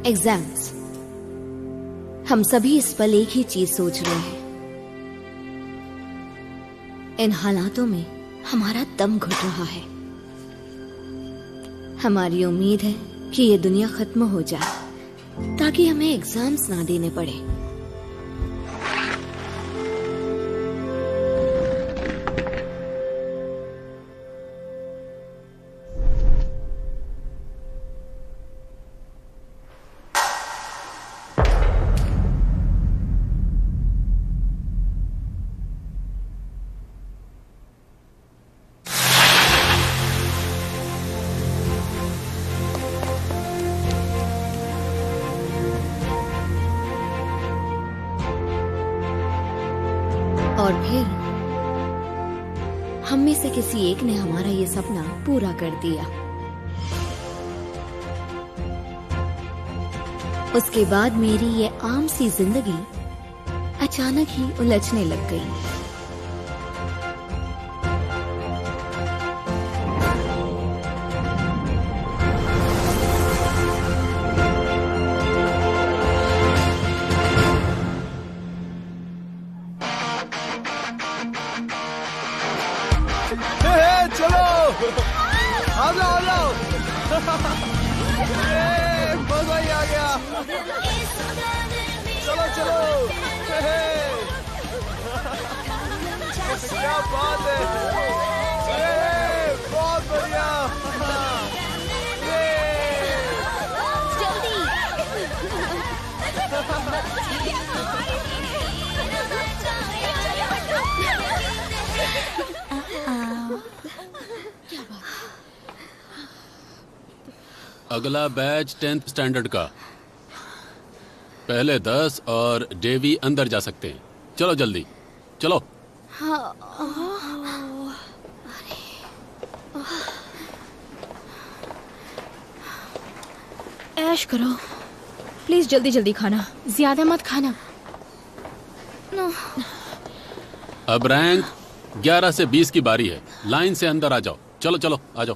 Exams. हम सभी इस पल एक ही चीज सोच रहे हैं। इन हालातों में हमारा दम घुट रहा है। हमारी उम्मीद है कि ये दुनिया खत्म हो जाए ताकि हमें एग्जाम्स ना देने पड़े। और फिर हम में से किसी एक ने हमारा ये सपना पूरा कर दिया। उसके बाद मेरी ये आम सी जिंदगी अचानक ही उलझने लग गई। चलो आ जाओ मजा ही आ गया। चलो क्या बात है, बहुत बढ़िया। जल्दी अगला बैच 10th स्टैंडर्ड का। पहले 10 और डेवी अंदर जा सकते हैं। चलो जल्दी चलो। ऐश करो प्लीज, जल्दी जल्दी खाना, ज्यादा मत खाना। अब रैंक 11 से 20 की बारी है। लाइन से अंदर आ जाओ। चलो चलो आ जाओ।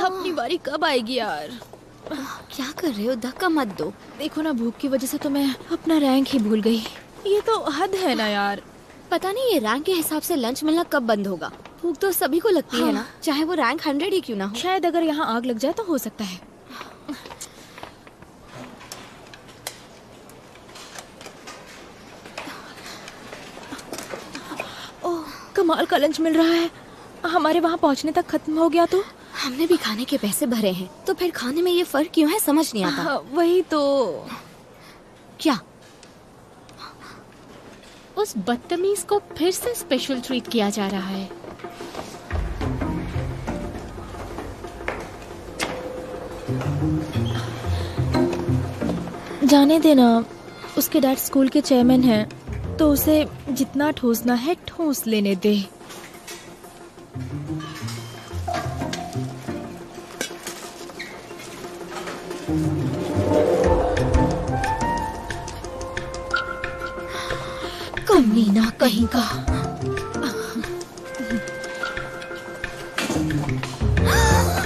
अपनी बारी कब आएगी यार? क्या कर रहे हो? धक्का मत दो। देखो ना, भूख की वजह से तो मैं अपना रैंक ही भूल गई। ये तो हद है ना यार। पता नहीं ये रैंक के हिसाब से लंच मिलना कब बंद होगा। भूख तो सभी को लगती है ना, चाहे वो रैंक 100 ही क्यों ना हो। शायद अगर यहाँ आग लग जाए तो हो सकता है। ओह, कमाल का लंच मिल रहा है। हमारे वहाँ पहुँचने तक खत्म हो गया तो? हमने भी खाने के पैसे भरे हैं, तो फिर खाने में ये फर्क क्यों है, समझ नहीं आता। वही तो। क्या उस बदतमीज को फिर से स्पेशल ट्रीट किया जा रहा है। जाने देना, उसके डैड स्कूल के चेयरमैन हैं, तो उसे जितना ठूसना है ठूस लेने दे। कमीना कहीं का।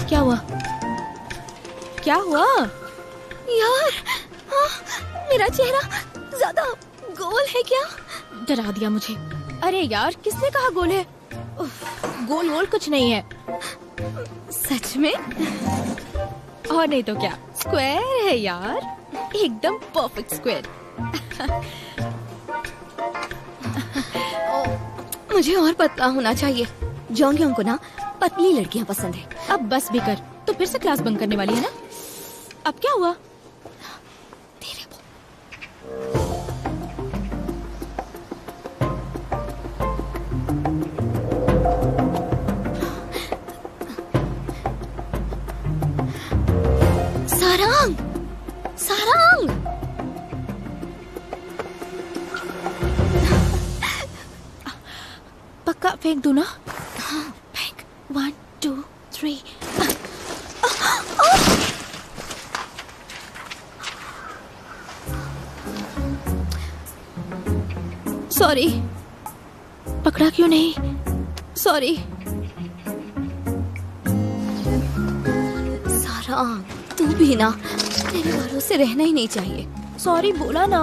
क्या हुआ? क्या हुआ यार, मेरा चेहरा ज्यादा गोल है क्या? डरा दिया मुझे। अरे यार, किसने कहा गोल है? गोल वोल कुछ नहीं है। सच में? और नहीं तो क्या, स्क्वायर है यार, एकदम परफेक्ट स्क्वायर। मुझे और पतला होना चाहिए। जोंगियों को ना पतली लड़कियां पसंद है। अब बस भी कर, तो फिर से क्लास बंक करने वाली है ना? अब क्या हुआ? तेरे वो सारंग, सारंग। पक्का फेंक दूं ना? हाँ, फेंक। 1 2 3। सॉरी। पकड़ा क्यों नहीं? सॉरी। सारंग, तू भी ना, तेरे भरोसे रहना ही नहीं चाहिए। सॉरी बोला ना।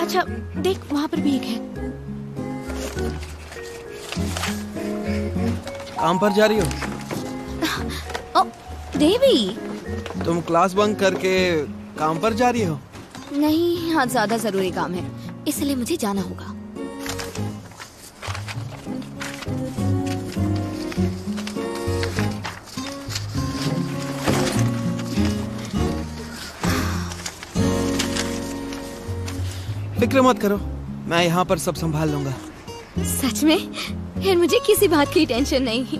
अच्छा देख वहाँ पर भी एक है। काम पर जा रही हो? ओ देवी, तुम क्लास बंक करके काम पर जा रही हो? नहीं, आज ज्यादा जरूरी काम है, इसलिए मुझे जाना होगा। फिक्र मत करो, मैं यहाँ पर सब संभाल लूंगा। सच में? फिर मुझे किसी बात की टेंशन नहीं।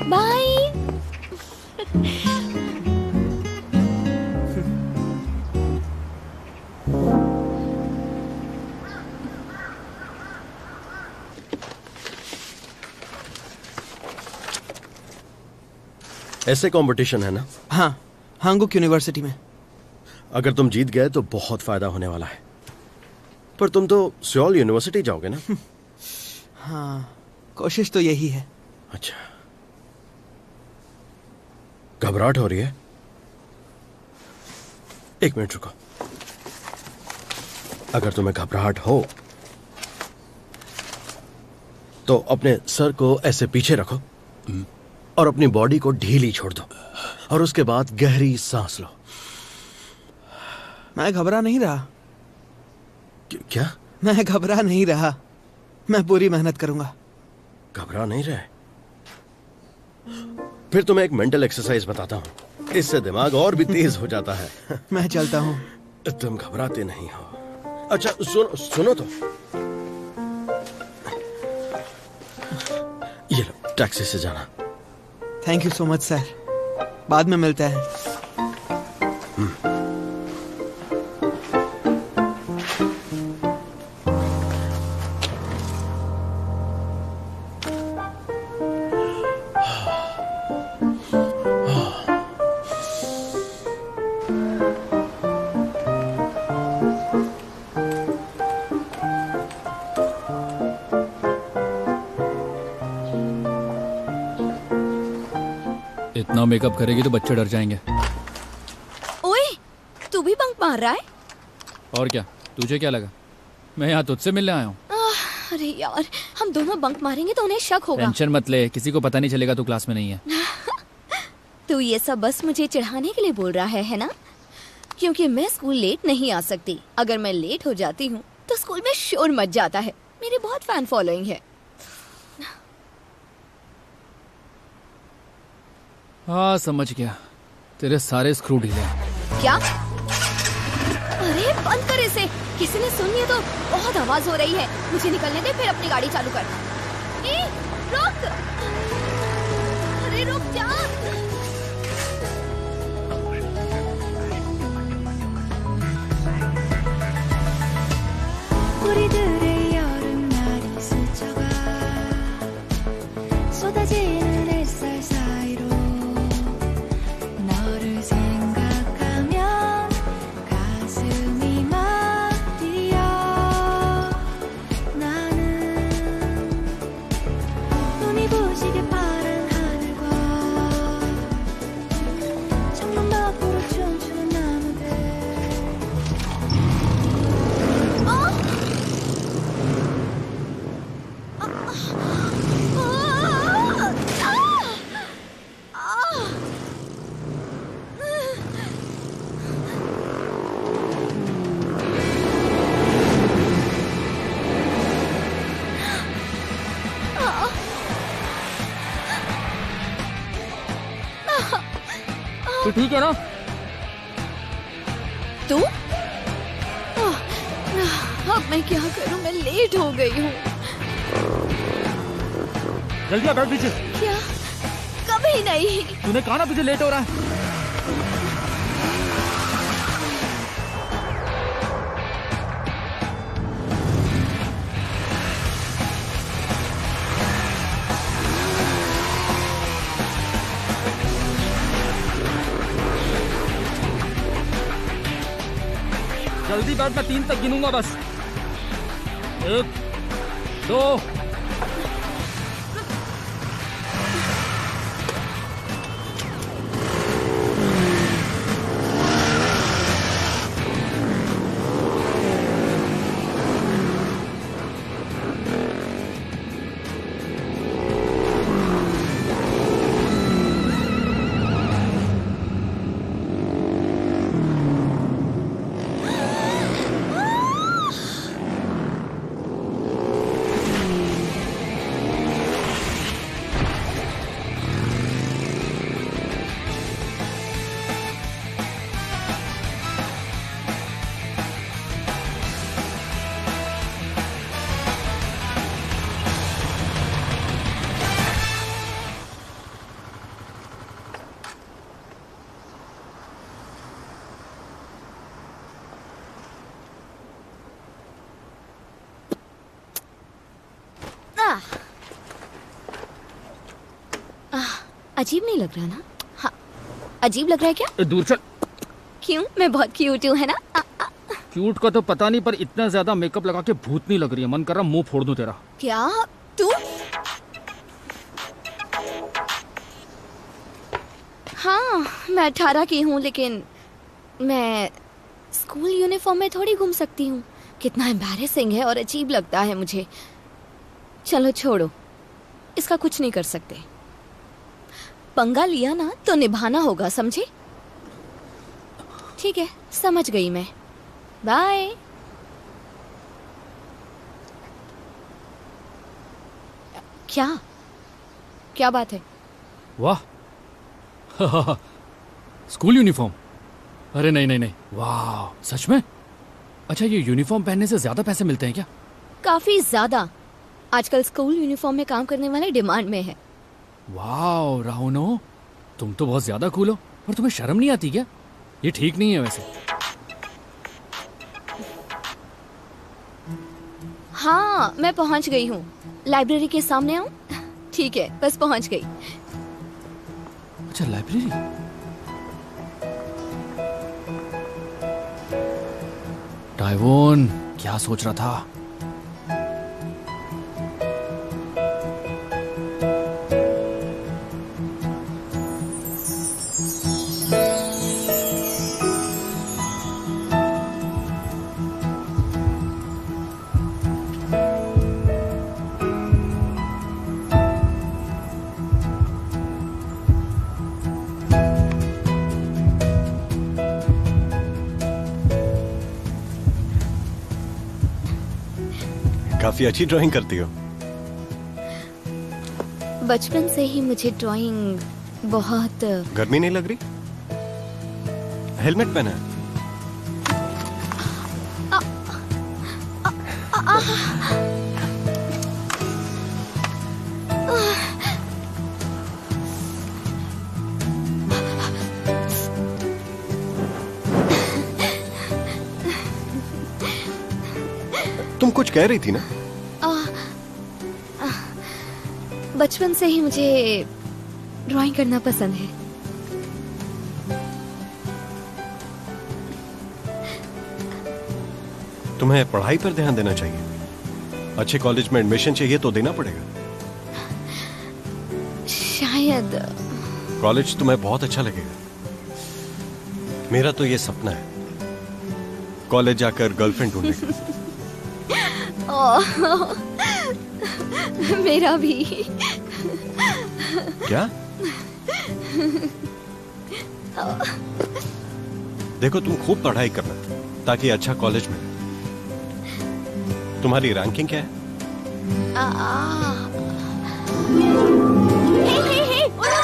बाय। ऐसे कंपटीशन है ना? हाँ, हांगुक यूनिवर्सिटी में। अगर तुम जीत गए तो बहुत फायदा होने वाला है। पर तुम तो सियोल यूनिवर्सिटी जाओगे ना? हाँ, कोशिश तो यही है। अच्छा, घबराहट हो रही है? एक मिनट रुको। अगर तुम्हें घबराहट हो तो अपने सर को ऐसे पीछे रखो और अपनी बॉडी को ढीली छोड़ दो और उसके बाद गहरी सांस लो। मैं घबरा नहीं रहा। क्या? मैं घबरा नहीं रहा, मैं पूरी मेहनत करूंगा। घबरा नहीं रहे? फिर तुम्हें एक मेंटल एक्सरसाइज बताता हूं, इससे दिमाग और भी तेज हो जाता है। मैं चलता हूँ। तुम घबराते नहीं हो। अच्छा सुनो तो, ये लो, टैक्सी से जाना। Thank you so much sir, बाद में मिलते हैं। इतना मेकअप करेगी तो बच्चे डर जाएंगे। ओए, तू भी बंक मार रहा है? और क्या, तुझे क्या लगा? मैं यहाँ तुझसे मिलने आया हूँ। अरे यार, हम दोनों बंक मारेंगे तो उन्हें शक होगा। टेंशन मत ले, किसी को पता नहीं चलेगा तू क्लास में नहीं है। तू ये सब बस मुझे चिढ़ाने के लिए बोल रहा है ना? क्योंकि मैं स्कूल लेट नहीं आ सकती। अगर मैं लेट हो जाती हूँ तो स्कूल में शोर मच जाता है। मेरी बहुत फैन फॉलोइंग है। हाँ समझ गया, तेरे सारे स्क्रू ढीले हैं। क्या? अरे बंद कर इसे, किसी ने सुन लिया तो। बहुत आवाज हो रही है, मुझे निकलने दे, फिर अपनी गाड़ी चालू कर। ए, रुक! अरे रुक जा! 우리들의 여름날이 스쳐가 쏟아지는 햇살 사이로 너를 생각하면 가슴이 막 뛰어. 나는 눈이 부시게 파란 하늘과 창문 밖으로 춤추는 나무들. तू ठीक है ना? तू? अब मैं क्या करूं? मैं लेट हो गई हूँ। जल्दी आ, बैठ पीछे। क्या? कभी नहीं। तूने कहा ना तुझे लेट हो रहा है। जल्दी बैठ, मैं 3 तक गिनूंगा बस। 1 2 अजीब नहीं लग रहा ना? हाँ, अजीब लग रहा है क्या? दूर चल। क्यों? मैं बहुत क्यूट हूँ, है ना? क्यूट का तो पता नहीं, पर इतना ज्यादा मेकअप लगा के भूत नहीं लग रही है। मन कर रहा मुंह फोड़ दूं तेरा। क्या? तू? हाँ, मैं 18 की हूँ, लेकिन मैं स्कूल यूनिफॉर्म में थोड़ी घूम सकती हूँ। कितना एम्बैरेसिंग है और अजीब लगता है मुझे। चलो छोड़ो, इसका कुछ नहीं कर सकते। पंगा लिया ना तो निभाना होगा, समझे? ठीक है, समझ गई मैं। बाय। क्या? क्या बात है? वाह स्कूल यूनिफॉर्म? अरे नहीं नहीं नहीं, वाह सच में? अच्छा, ये यूनिफॉर्म पहनने से ज्यादा पैसे मिलते हैं क्या? काफी ज्यादा। आजकल स्कूल यूनिफॉर्म में काम करने वाले डिमांड में है। वाह राहुनो, तुम तो बहुत ज्यादा कूल हो। पर तुम्हें शर्म नहीं आती क्या? ये ठीक नहीं है वैसे। हाँ, मैं पहुंच गई हूँ। लाइब्रेरी के सामने आऊँ? ठीक है, बस पहुंच गई। अच्छा, लाइब्रेरी। टाइवोन, क्या सोच रहा था? काफी अच्छी ड्राइंग करती हो। बचपन से ही मुझे ड्राइंग बहुत। गर्मी नहीं लग रही? हेलमेट पहना है? तुम कुछ कह रही थी ना? बचपन से ही मुझे ड्राइंग करना पसंद है। तुम्हें पढ़ाई पर ध्यान देना चाहिए। अच्छे कॉलेज में एडमिशन चाहिए तो देना पड़ेगा। शायद। कॉलेज तुम्हें बहुत अच्छा लगेगा। मेरा तो ये सपना है, कॉलेज जाकर गर्लफ्रेंड ढूंढने का। मेरा भी। क्या? देखो, तुम खूब पढ़ाई करना ताकि अच्छा कॉलेज मिले। तुम्हारी रैंकिंग क्या है? हे, उठो!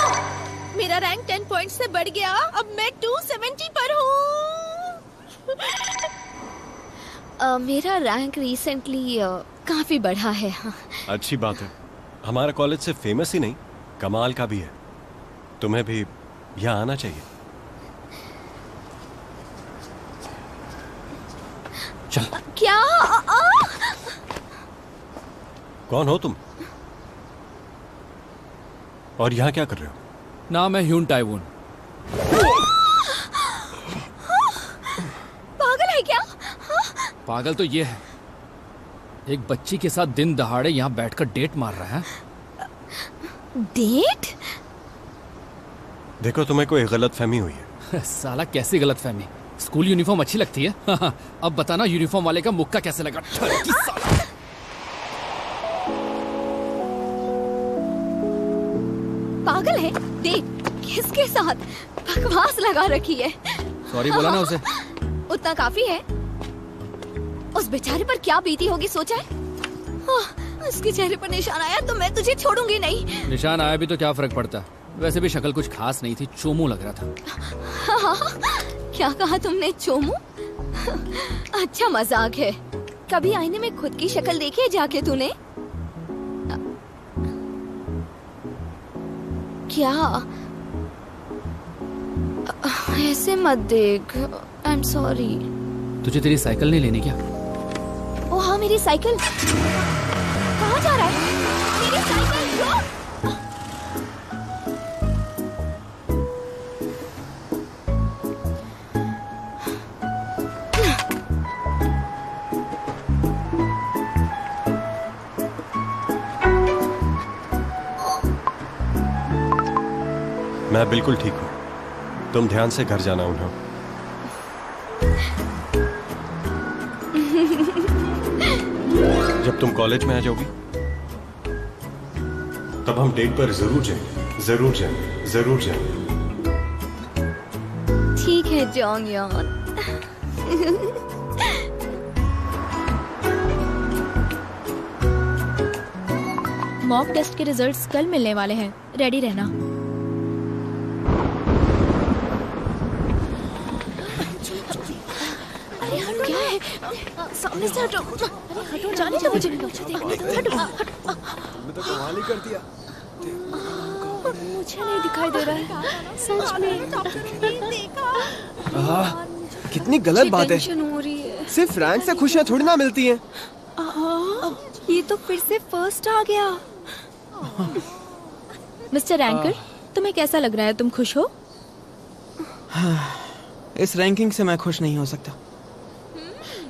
मेरा रैंक 10 पॉइंट से बढ़ गया। अब मैं 270 पर हूँ। मेरा रैंक रिसेंटली काफी बढ़ा है। अच्छी बात है। हमारा कॉलेज सिर्फ फेमस ही नहीं, कमाल का भी है। तुम्हें भी यहाँ आना चाहिए। चल। क्या? कौन हो तुम? और यहाँ क्या कर रहे हो? नाम है ह्यून टाइवून। पागल है क्या? पागल तो ये है, एक बच्ची के साथ दिन दहाड़े यहाँ बैठकर डेट मार रहा है। डेट? देखो, तुम्हें कोई गलतफहमी हुई है। साला कैसी गलतफहमी? स्कूल यूनिफॉर्म अच्छी लगती है? अब बताना यूनिफॉर्म वाले का मुक्का कैसे लगा। ठरकी साला। पागल है? डेट किसके साथ? बकवास लगा रखी है। सॉरी बोला ना उसे। उतना काफी है। उस बेचारे पर क्या बीती होगी सोचा है? उसके चेहरे पर निशान आया तो मैं तुझे छोड़ूंगी नहीं। निशान आया भी तो क्या फर्क पड़ता? वैसे भी शक्ल कुछ खास नहीं थी, चोमू लग रहा था। क्या कहा तुमने? चोमू? अच्छा मजाक है। कभी आईने में खुद की शक्ल देखी है जाके तूने? क्या? ऐसे मत देख। I am sorry. तुझे तेरी साइकिल नहीं लेनी क्या? ओ हाँ, मेरी साइकिल। कहाँ जा रहा है? मेरी साइकिल मैं बिल्कुल ठीक हूँ। तुम ध्यान से घर जाना उन्हें। जब तुम कॉलेज में आ जाओगी तब हम डेट पर जरूर जाएंगे, जरूर जाएंगे, जरूर जाएंगे। ठीक है जोंगयोन। मॉक टेस्ट के रिजल्ट्स कल मिलने वाले हैं, रेडी रहना। अरे हटो, क्या है? सामने से हटो। हटो, जाने दो मुझे। हटो, हटो। तो कमाल ही कर दिया। मुझे नहीं दिखाई दे रहा है, सच में। कितनी गलत बात है। टेंशन हो रही है। सिर्फ रैंक से खुशियां थोड़ी ना मिलती हैं। ये तो फिर से फर्स्ट आ गया। मिस्टर रैंकर, तुम्हें कैसा लग रहा है? तुम खुश हो? इस रैंकिंग से मैं खुश नहीं हो सकता,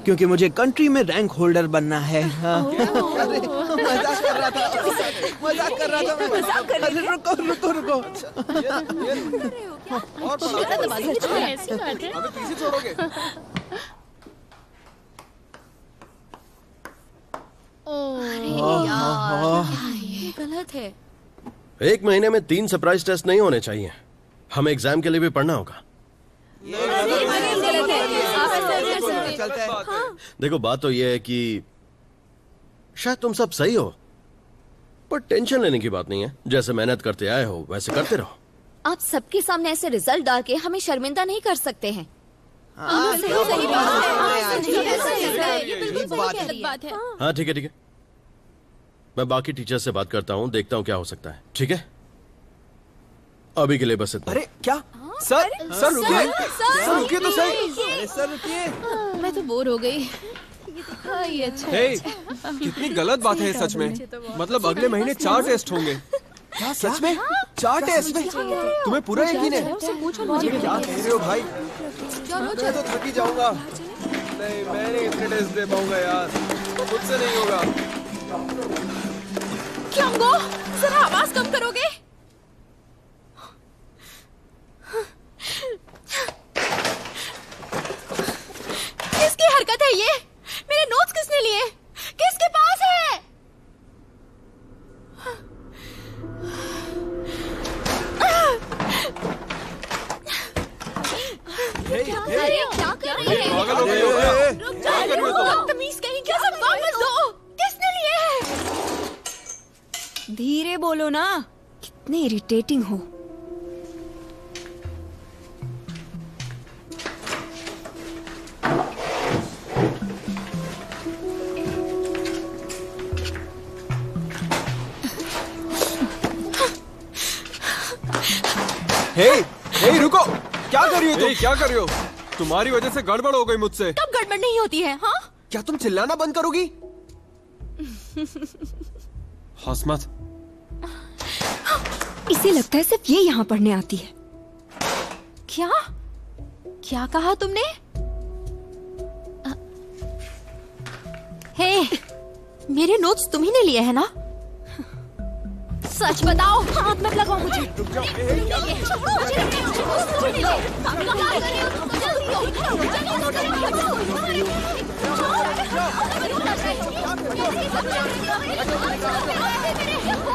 क्योंकि मुझे कंट्री में रैंक होल्डर बनना है। हाँ। अरे, मजाक कर रहा था। मजाक कर रहा था। अरे रुको रुको रुको। ऐसी बात है। ये गलत है। एक महीने में 3 सरप्राइज टेस्ट नहीं होने चाहिए। हमें एग्जाम के लिए भी पढ़ना होगा। चलता है। देखो, बात तो ये है कि शायद तुम सब सही हो, पर टेंशन लेने की बात नहीं है। जैसे मेहनत करते आए हो वैसे करते रहो। आप सबके सामने ऐसे रिजल्ट डाल के हमें शर्मिंदा नहीं कर सकते हैं। हाँ ठीक है, मैं बाकी टीचर से बात करता हूँ, देखता हूँ क्या हो सकता है। ठीक है, अभी के लिए बस इतना। अरे क्या सर? सर रुकिए। सर रुकिए तो सही। अरे सर रुकिए। मैं तो बोर हो गई। ये अच्छा है। हे, कितनी गलत बात है सच में। मतलब अगले महीने 4 टेस्ट होंगे। क्या सच में? 4 टेस्ट में? तुम्हें पूरा यकीन है? मुझे क्या कह रहे हो भाई? मैं तो थक ही जाऊंगा। नहीं, मैं नहीं इतने टेस्ट दे पाऊंगा यार, मुझसे नहीं होगा। क्योंगो, जरा आवाज कम करोगे? किसकी हरकत है ये? मेरे नोट्स किसने लिए? किसके पास है? अरे क्या कर रही है? पागल हो गए हो क्या? रुक जाओ, बदतमीज कहीं, क्या सब वापस दो। किसने लिए है? धीरे बोलो ना, कितने इरिटेटिंग हो। हे रुको। क्या कर रही हो तुम? क्या कर रही हो? तुम्हारी वजह से गड़बड़ हो गई मुझसे। कब गड़बड़ नहीं होती है? हाँ, क्या तुम चिल्लाना बंद करोगी? हंस मत। इसे लगता है सिर्फ ये यहाँ पढ़ने आती है। क्या क्या कहा तुमने? हे, मेरे नोट्स तुम ही ने लिए हैं ना? सच बताओ, हाथ मत लगाओ मुझे। हो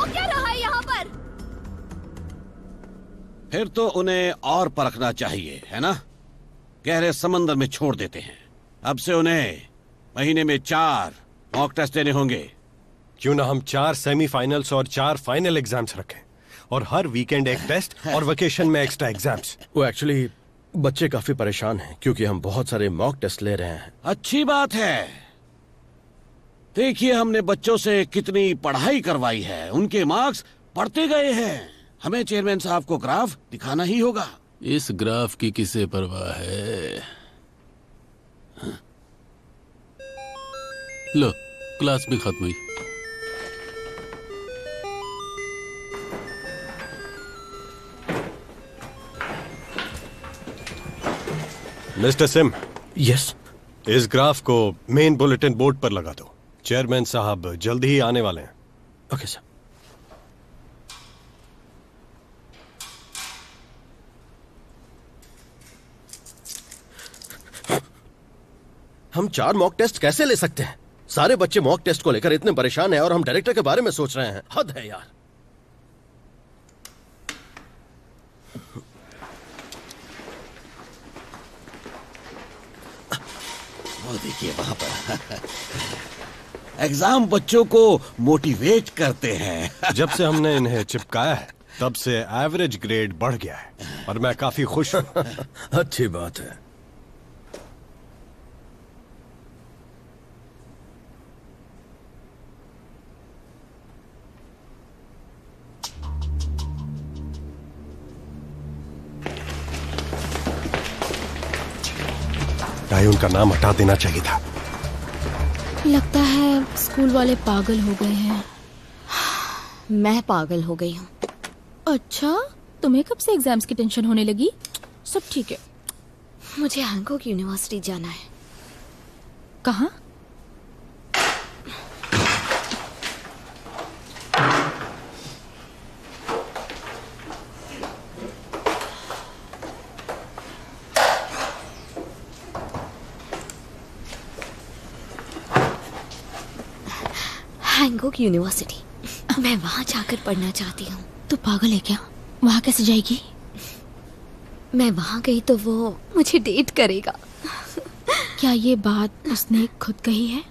क्या रहा है यहाँ पर? फिर तो उन्हें और परखना चाहिए, है ना? गहरे समंदर में छोड़ देते हैं। अब से उन्हें महीने में 4 मॉक टेस्ट देने होंगे। क्यों ना हम 4 सेमीफाइनल्स और 4 फाइनल एग्जाम्स रखें, और हर वीकेंड एक टेस्ट और वेकेशन में एक्स्ट्रा एग्जाम्स। वो एक्चुअली बच्चे काफी परेशान हैं क्योंकि हम बहुत सारे मॉक टेस्ट ले रहे हैं। अच्छी बात है। देखिए, हमने बच्चों से कितनी पढ़ाई करवाई है, उनके मार्क्स बढ़ते गए हैं। हमें चेयरमैन साहब को ग्राफ दिखाना ही होगा। इस ग्राफ की किसे परवाह है? हाँ? लो, क्लास भी खत्म हुई। Mister SIM, yes. इस ग्राफ को मेन बुलेटिन बोर्ड पर लगा दो। चेयरमैन साहब जल्दी ही आने वाले हैं। Okay sir. हम 4 मॉक टेस्ट कैसे ले सकते हैं? सारे बच्चे मॉक टेस्ट को लेकर इतने परेशान हैं और हम डायरेक्टर के बारे में सोच रहे हैं। हद है यार। वो देखिए वहां पर एग्जाम बच्चों को मोटिवेट करते हैं। जब से हमने इन्हें चिपकाया है तब से एवरेज ग्रेड बढ़ गया है और मैं काफी खुश हूं। अच्छी बात है। टाइम का नाम हटा देना चाहिए था। लगता है स्कूल वाले पागल हो गए हैं। मैं पागल हो गई हूँ। अच्छा, तुम्हें कब से एग्जाम्स की टेंशन होने लगी? सब ठीक है। मुझे हैंकॉक यूनिवर्सिटी जाना है। कहाँ? Hancock university. मैं वहाँ जाकर पढ़ना चाहती हूँ। तू पागल है क्या? वहाँ कैसे जाएगी? मैं वहाँ गई तो वो मुझे डेट करेगा। क्या ये बात उसने खुद कही है?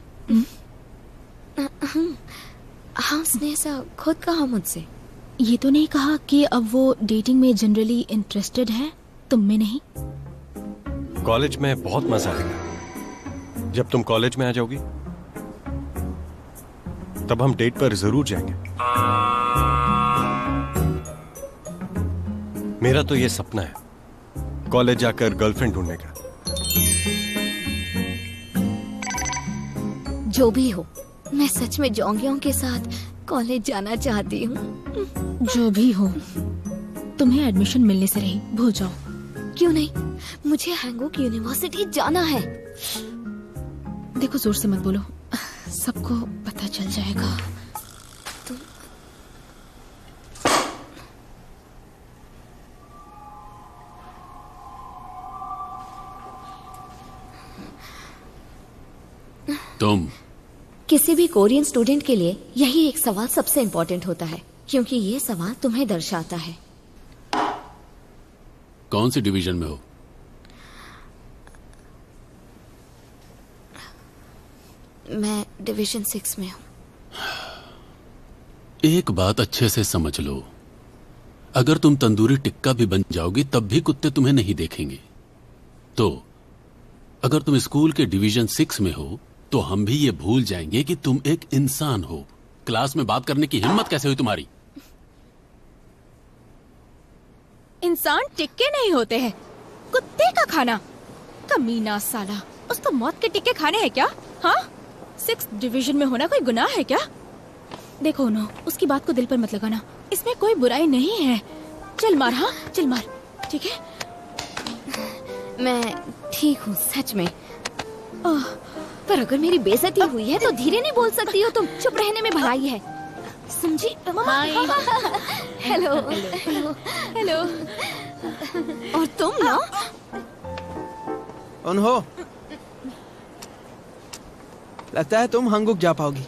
हाँ, उसने ऐसा खुद कहा मुझसे। ये तो नहीं कहा कि अब वो डेटिंग में जनरली इंटरेस्टेड है, तुम में नहीं? कॉलेज में बहुत मजा आएगा। जब तुम कॉलेज में आ जाओगी तब हम डेट पर जरूर जाएंगे। मेरा तो ये सपना है, कॉलेज जाकर गर्लफ्रेंड ढूंढने का। जो भी हो, मैं सच में जोंगियों के साथ कॉलेज जाना चाहती हूँ। जो भी हो, तुम्हें एडमिशन मिलने से रही, भूल जाओ। क्यों नहीं? मुझे हैंकॉक यूनिवर्सिटी जाना है। देखो, जोर से मत बोलो, सबको पता चल जाएगा। तुम किसी भी कोरियन स्टूडेंट के लिए यही एक सवाल सबसे इम्पोर्टेंट होता है, क्योंकि ये सवाल तुम्हें दर्शाता है। कौन सी डिवीजन में हो? मैं डिवीजन 6 में हूँ। एक बात अच्छे से समझ लो, अगर तुम तंदूरी टिक्का भी बन जाओगी तब भी कुत्ते तुम्हें नहीं देखेंगे। तो अगर तुम स्कूल के डिवीजन 6 में हो तो हम भी ये भूल जाएंगे कि तुम एक इंसान हो। क्लास में बात करने की हिम्मत कैसे हुई तुम्हारी? इंसान टिक्के नहीं होते हैं, कुत्ते का खाना। कमीना साला, उसको मौत के टिक्के खाने हैं क्या? हाँ, 6 डिवीजन में होना कोई गुनाह है क्या? देखो नो, उसकी बात को दिल पर मत लगाना, इसमें कोई बुराई नहीं है। चल मार, हाँ चल मार, ठीक है? मैं ठीक हूँ सच में। पर अगर मेरी बेइज्जती हुई है तो धीरे नहीं बोल सकती हो तुम। चुप रहने में भलाई है, समझी? Hello hello hello. और तुम ना उन्हो, लगता है तुम हैंकॉक जा पाओगी।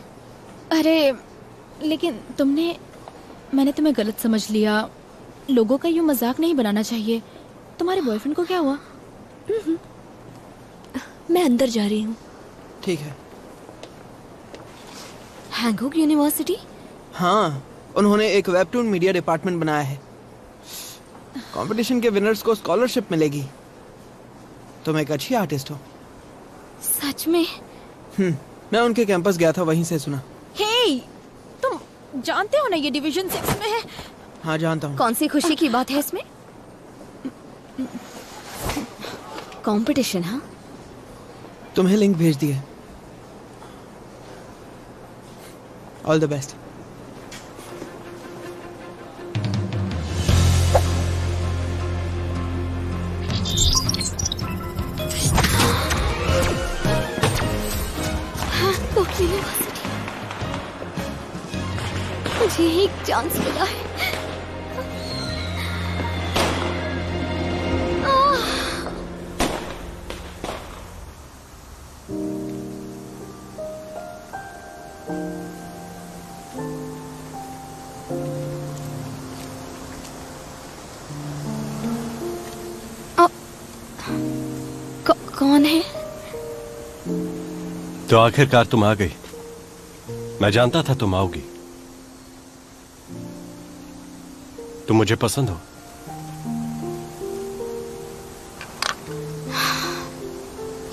अरे लेकिन मैंने तुम्हें गलत समझ लिया। लोगों का यूं मजाक नहीं बनाना चाहिए। तुम्हारे बॉयफ्रेंड को क्या हुआ? मैं अंदर जा रही हूँ। ठीक है। Hancock university? हाँ, उन्होंने एक वेबटून मीडिया डिपार्टमेंट बनाया है। कंपटीशन के विनर्स को स्कॉलरशिप मिलेगी। तुम एक अच्छी आर्टिस्ट हो। सच में? मैं उनके कैंपस गया था, वहीं से सुना। हे, तुम जानते हो ना ये डिवीजन 6 में है? हाँ जानता हूँ। कौन सी खुशी की बात है इसमें? कंपटीशन? हाँ, तुम्हें लिंक भेज दिए। All the best. मुझे एक चांस मिला है। कौन है? तो आखिरकार तुम आ गई। मैं जानता था तुम आओगी। तुम मुझे पसंद हो।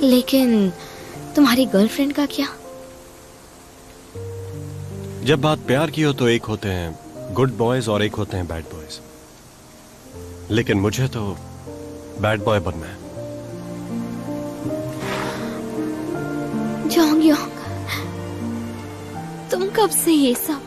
लेकिन तुम्हारी गर्लफ्रेंड का क्या? जब बात प्यार की हो तो एक होते हैं गुड बॉयज और एक होते हैं बैड बॉयज। लेकिन मुझे तो बैड बॉय बनना है। जोंग योंग, तुम कब से ये सब?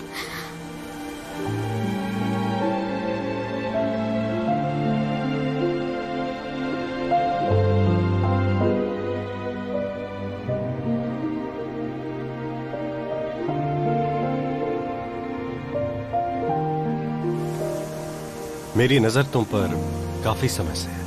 मेरी नजर तुम पर काफी समय से है।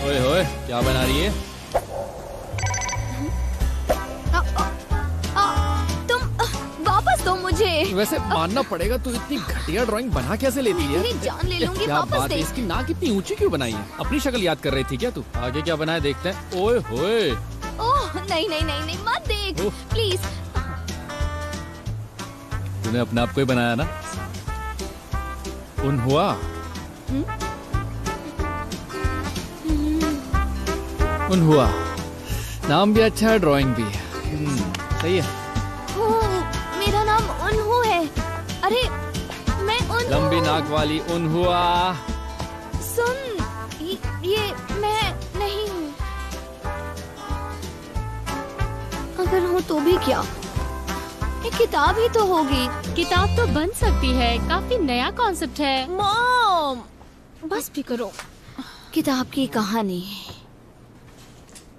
ओए होए, क्या बना रही है? तुम वापस दो मुझे। वैसे मानना पड़ेगा, तू इतनी घटिया ड्राइंग बना कैसे लेती है? मेरी जान ले लूंगी, क्या वापस बात है, दे। इसकी नाक इतनी ऊंची क्यों बनाई है? अपनी शक्ल याद कर रही थी क्या तू? आगे क्या बनाया देखते हैं। ओए होए, ओह नहीं नहीं नहीं नहीं, मत देख ओह। प्लीज। तूने अपने आप को ही बनाया ना? उन हुआ उन हुआ, नाम भी अच्छा है, ड्राइंग भी है। सही है। मेरा नाम उन्हू है। अरे मैं उन्हू। लंबी नाक वाली उन हुआ। सुन, ये मैं नहीं हूँ। अगर हूँ तो भी क्या, एक किताब ही तो होगी। किताब तो बन सकती है, काफी नया कॉन्सेप्ट है। मॉम बस भी करो। किताब की कहानी,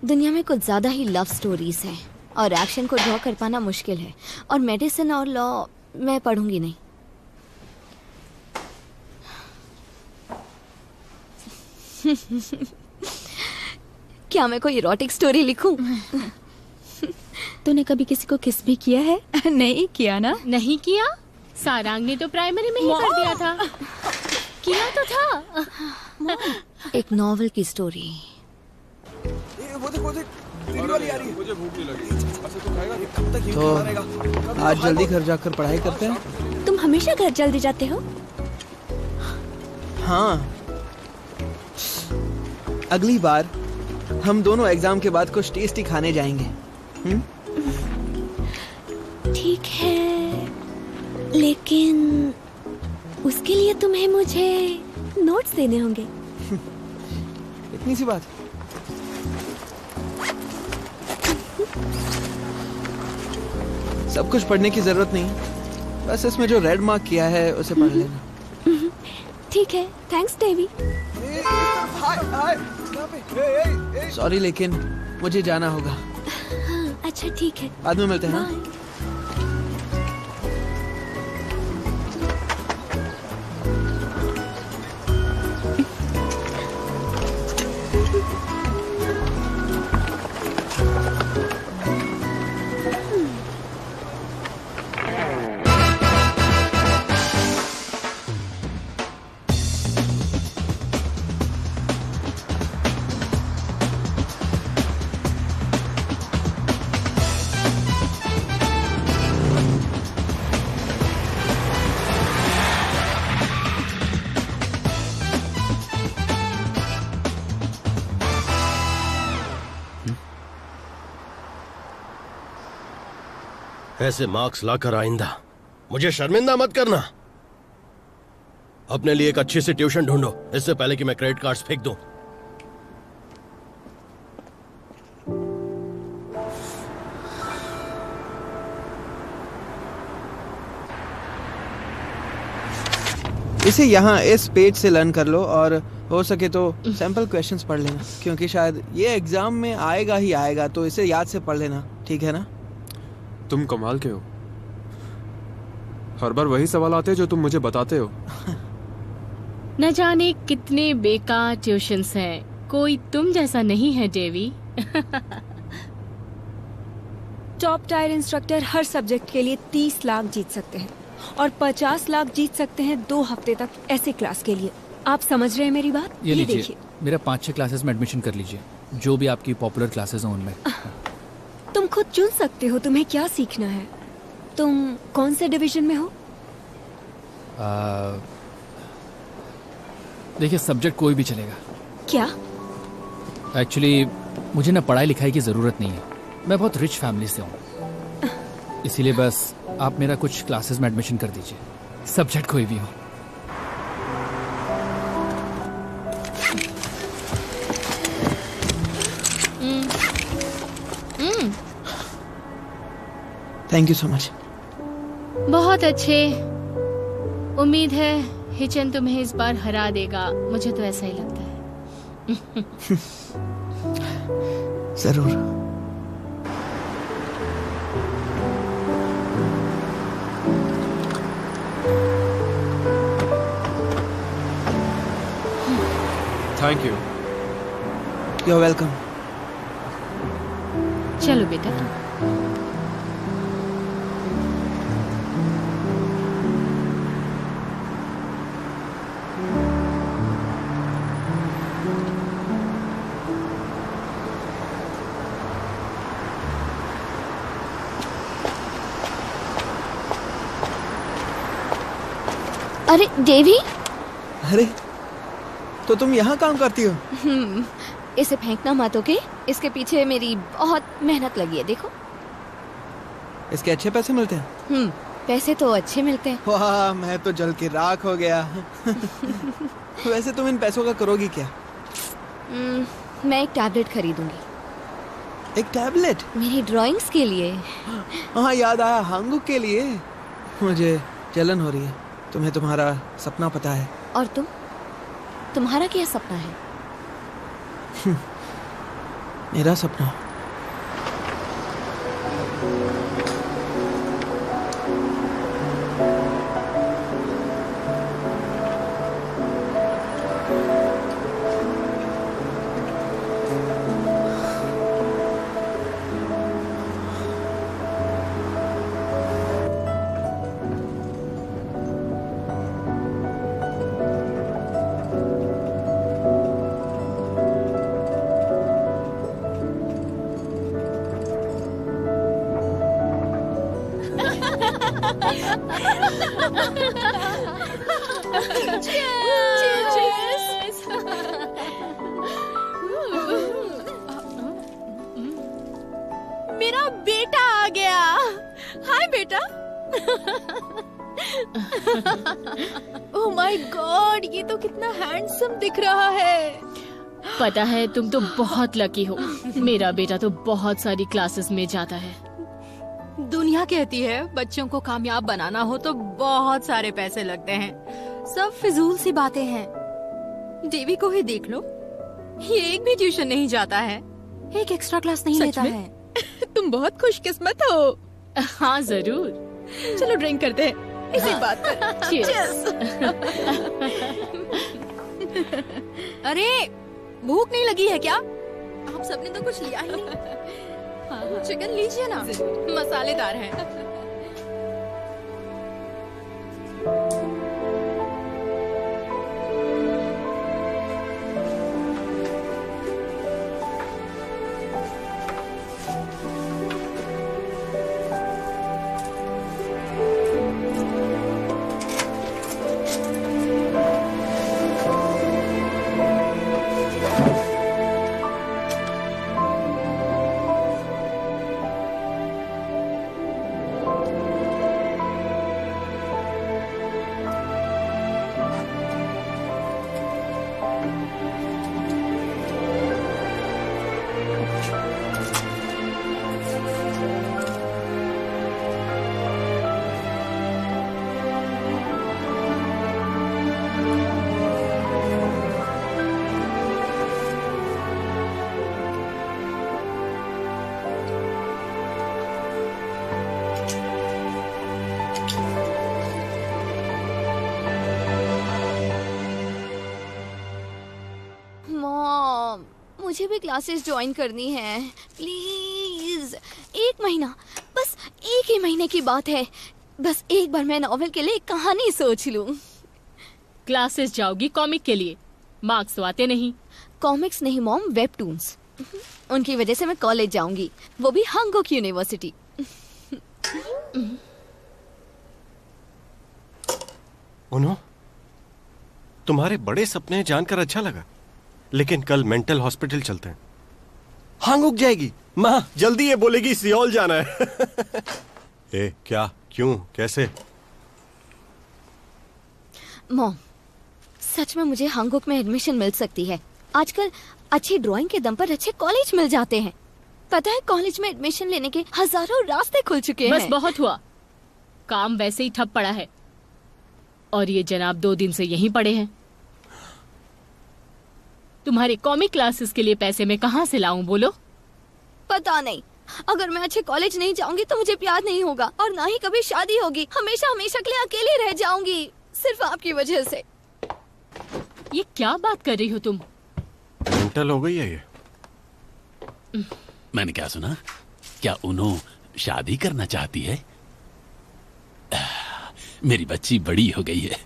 दुनिया में कुछ ज्यादा ही लव स्टोरीज हैं और एक्शन को ड्रॉ कर पाना मुश्किल है। और मेडिसिन और लॉ मैं पढ़ूंगी नहीं। क्या मैं कोई इरोटिक स्टोरी लिखूं? तूने कभी किसी को किस भी किया है? नहीं किया ना? नहीं किया? सारांग ने तो प्राइमरी में ही कर दिया था। किया तो था। एक नॉवल की स्टोरी। तो आज जल्दी घर जाकर पढ़ाई करते हैं। तुम हमेशा घर जल्दी जाते हो? हाँ, अगली बार हम दोनों एग्जाम के बाद कुछ टेस्टी खाने जाएंगे। ठीक है, लेकिन उसके लिए तुम्हें मुझे नोट्स देने होंगे। इतनी सी बात। सब कुछ पढ़ने की जरूरत नहीं, बस इसमें जो रेड मार्क किया है उसे पढ़ लेना। ठीक है, थैंक्स डेवी। सॉरी, लेकिन मुझे जाना होगा। हाँ, अच्छा ठीक है, बाद में मिलते हैं। हाँ? बाय। ऐसे मार्क्स लाकर आइंदा मुझे शर्मिंदा मत करना। अपने लिए एक अच्छी सी ट्यूशन ढूंढो, इससे पहले कि मैं क्रेडिट कार्ड्स फेंक दूं। इसे यहाँ इस पेज से लर्न कर लो और हो सके तो सैंपल क्वेश्चंस पढ़ लेना, क्योंकि शायद ये एग्जाम में आएगा ही आएगा, तो इसे याद से पढ़ लेना, ठीक है ना? तुम कमाल के हो, हर बार वही सवाल आते हैं जो तुम मुझे बताते हो। न जाने कितने बेकार ट्यूशंस हैं, कोई तुम जैसा नहीं है डेवी। टॉप टायर इंस्ट्रक्टर हर सब्जेक्ट के लिए 30 लाख जीत सकते हैं और 50 लाख जीत सकते हैं 2 हफ्ते तक ऐसे क्लास के लिए। आप समझ रहे हैं मेरी बात? ये लीजिए, देखिए। मेरा 5-6 क्लासेस में एडमिशन कर लीजिए, जो भी आपकी पॉपुलर क्लासेस हैं उनमें। तुम खुद चुन सकते हो तुम्हें क्या सीखना है। तुम कौन से डिवीजन में हो? देखिए, सब्जेक्ट कोई भी चलेगा। क्या? एक्चुअली मुझे ना पढ़ाई लिखाई की ज़रूरत नहीं है, मैं बहुत रिच फैमिली से हूँ, इसीलिए बस आप मेरा कुछ क्लासेस में एडमिशन कर दीजिए, सब्जेक्ट कोई भी हो। Thank you so much. बहुत अच्छे। उम्मीद है हिचन तुम्हें इस बार हरा देगा, मुझे तो ऐसा ही लगता है। जरूर। Thank you. You are welcome. चलो बेटा। अरे देवी, अरे तो तुम यहाँ काम करती हो? इसे फेंकना मत, ओके? इसके पीछे मेरी बहुत मेहनत लगी है, देखो। इसके अच्छे पैसे मिलते हैं? पैसे तो अच्छे मिलते हैं। वाह, मैं तो जल के राख हो गया। वैसे तुम इन पैसों का करोगी क्या? मैं एक टैबलेट खरीदूंगी। एक टैबलेट? मेरी ड्राइंग्स के लिए। हाँ, याद आया, हांगुक के लिए। मुझे जलन हो रही है। तुम्हें तुम्हारा सपना पता है? और तुम्हारा क्या सपना है? मेरा सपना मेरा बेटा आ गया। हाय बेटा। ओह माय गॉड, ये तो कितना हैंडसम दिख रहा है। पता है तुम तो बहुत लकी हो, मेरा बेटा तो बहुत सारी क्लासेस में जाता है। दुनिया कहती है बच्चों को कामयाब बनाना हो तो बहुत सारे पैसे लगते हैं। सब फिजूल सी बातें हैं। देवी को ही देख लो, ये एक भी ट्यूशन नहीं जाता है, एक एक्स्ट्रा क्लास नहीं लेता है। तुम बहुत खुशकिस्मत हो। हाँ जरूर। चलो ड्रिंक करते हैं इसी बात पर। Cheers। अरे भूख नहीं लगी है क्या? आप सबने तो कुछ लिया ही नहीं। चिकन लीजिए ना, मसालेदार है। मॉम, मुझे भी क्लासेस ज्वाइन करनी है, प्लीज। 1 महीना, बस 1 ही महीने की बात है। बस एक बार मैं नॉवेल के लिए एक कहानी सोच लूं। क्लासेस जाओगी कॉमिक के लिए, मार्क्स तो आते नहीं। कॉमिक्स नहीं मॉम, वेबटून्स। उनकी वजह से मैं कॉलेज जाऊंगी, वो भी हांगुक यूनिवर्सिटी। उन्हों, तुम्हारे बड़े सपने जानकर अच्छा लगा, लेकिन कल मेंटल हॉस्पिटल चलते हैं। हांगुक जाएगी माँ, जल्दी ये बोलेगी सियोल जाना है। ए, क्या, क्यों, कैसे? मॉम, सच में मुझे हांगुक में एडमिशन मिल सकती है। आजकल अच्छी ड्राइंग के दम पर अच्छे कॉलेज मिल जाते हैं। पता है, कॉलेज में एडमिशन लेने के हजारों रास्ते खुल चुके हैं। बस बहुत हुआ, काम वैसे ही ठप पड़ा है और ये जनाब 2 दिन से यहीं पड़े हैं। तुम्हारे कॉमिक क्लासेस के लिए पैसे मैं कहाँ से लाऊं बोलो? पता नहीं, अगर मैं अच्छे कॉलेज नहीं जाऊंगी तो मुझे प्यार नहीं होगा और ना ही कभी शादी होगी। हमेशा हमेशा के लिए अकेले रह जाऊंगी, सिर्फ आपकी वजह से। ये क्या बात कर रही हो तुम? मेंटल हो गई है ये। मैंने क्या सुना? क्या उन्हों शादी करना चाहती है? मेरी बच्ची बड़ी हो गई है।